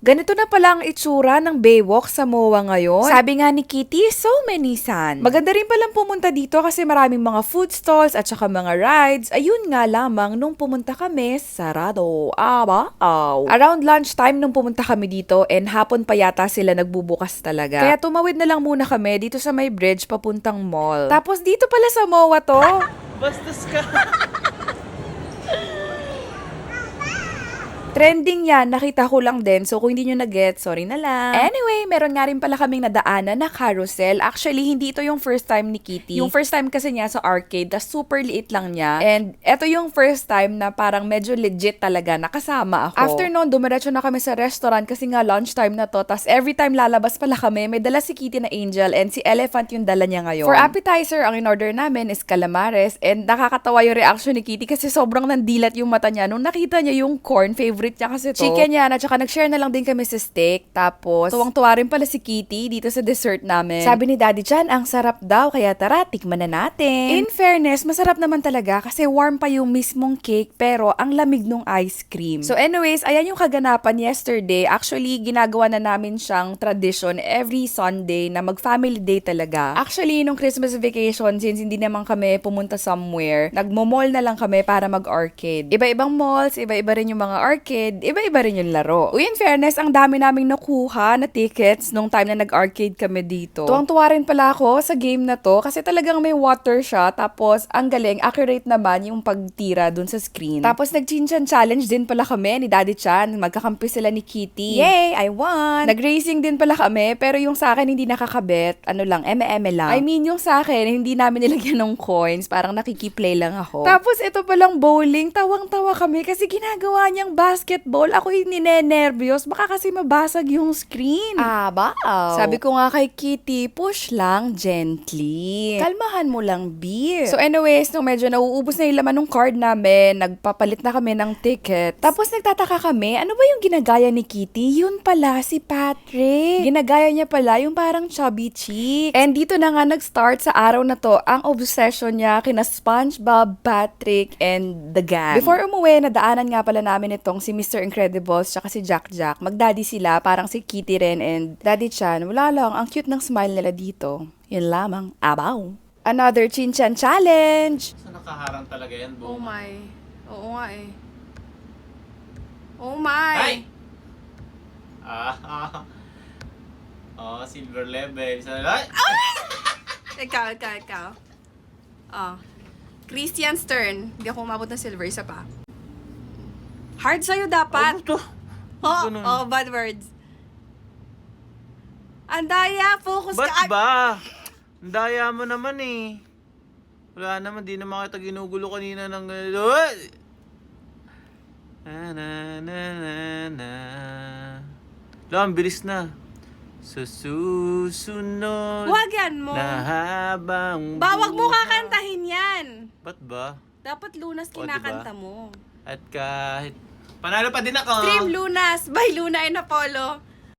Ganito na pala ang itsura ng Baywalk sa MOA ngayon. Sabi nga ni Kitty, so many sun. Maganda rin palang pumunta dito kasi maraming mga food stalls at saka mga rides. Ayun nga lamang nung pumunta kami, sarado. Wow. Around lunchtime nung pumunta kami dito and hapon pa yata sila nagbubukas talaga. Kaya tumawid na lang muna kami dito sa may bridge papuntang mall. Tapos dito pala sa MOA to. Bastos ka. Trending yan, nakita ko lang din. So, kung hindi nyo na-get, sorry na lang. Anyway, meron nga rin pala kaming nadaanan na carousel. Actually, hindi ito yung first time ni Kitty. Yung first time kasi niya sa arcade, tas super liit lang niya. And ito yung first time na parang medyo legit talaga, nakasama ako. After noon, dumiretso na kami sa restaurant kasi nga lunchtime na to. Tas every time lalabas pala kami, may dala si Kitty na angel and si Elephant yung dala niya ngayon. For appetizer, ang in-order namin is calamares. And nakakatawa yung reaction ni Kitty kasi sobrang nandilat yung mata niya nung nakita niya yung corn, favorite niya kasi to. Chicken yan, at saka nag-share na lang din kami sa steak. Tapos, tuwang-tuwa rin pala si Kitty dito sa dessert namin. Sabi ni Daddy Chan, ang sarap daw, kaya tara, tikman na natin. In fairness, masarap naman talaga kasi warm pa yung mismong cake, pero ang lamig nung ice cream. So anyways, ayan yung kaganapan yesterday. Actually, ginagawa na namin siyang tradition every Sunday na mag-family day talaga. Actually, nung Christmas vacation, since hindi naman kami pumunta somewhere, nagmo-mall na lang kami para mag-arcade. Iba-ibang malls, iba-iba rin yung mga arcade, iba-iba rin yung laro. Uy, in fairness, ang dami naming nakuha na tickets nung time na nag-arcade kami dito. Tuwang-tuwa rin pala ako sa game na to kasi talagang may water siya, tapos ang galing, accurate naman yung pagtira dun sa screen. Tapos nag-chinchan challenge din pala kami ni Daddy Chan, magkakampi sila ni Kitty. Yay! I won! Nag-racing din pala kami, pero yung sa akin hindi nakakabet, ano lang, eme-eme lang. I mean, yung sa akin, hindi namin nilagyan ng coins, parang nakikiplay lang ako. Tapos ito palang bowling, tawang-tawa kami kasi ginagawa niyang basketball. Ako yung ninenervyos, baka kasi mabasag yung screen. Sabi ko nga kay Kitty, push lang gently. Kalmahan mo lang, beer. So anyways, nung medyo nauubos na yung laman ng card namin, nagpapalit na kami ng ticket. Tapos nagtataka kami, ano ba yung ginagaya ni Kitty? Yun pala si Patrick. Ginagaya niya pala yung parang chubby cheeks. And dito na nga nag-start sa araw na to ang obsession niya kina SpongeBob, Patrick, and the gang. Before umuwi, nadaanan nga pala namin itong si Mr. Incredibles tsaka si Jack Jack. Mag-daddy sila, parang si Kitty rin and Daddy Chan. Wala lang, ang cute ng smile nila dito. Yun lamang. Abaw! Another Chinchan Challenge! Saan nakaharang talaga yan, Oh Bong? my. Oo nga eh. Oh my. Ay! Oh, silver level. Ay! Ikaw. Oh. Christian's turn. Hindi ako umabot ng silver. Isa pa. Hard sa'yo dapat. Ano to? Ganun. Bad words. Andaya, focus Ba't ka. ba? Ang daya mo naman eh. Wala naman, di naman kita ginugulo kanina ng ganito. Ang bilis na. Sa susunod Huwag yan mo. na habang Bawag mo buhay. kakantahin yan. Ba't ba? Dapat Lunas O, kinakanta diba? mo. At kahit... Panalo pa din ako. Stream Lunas by Luna and Apollo.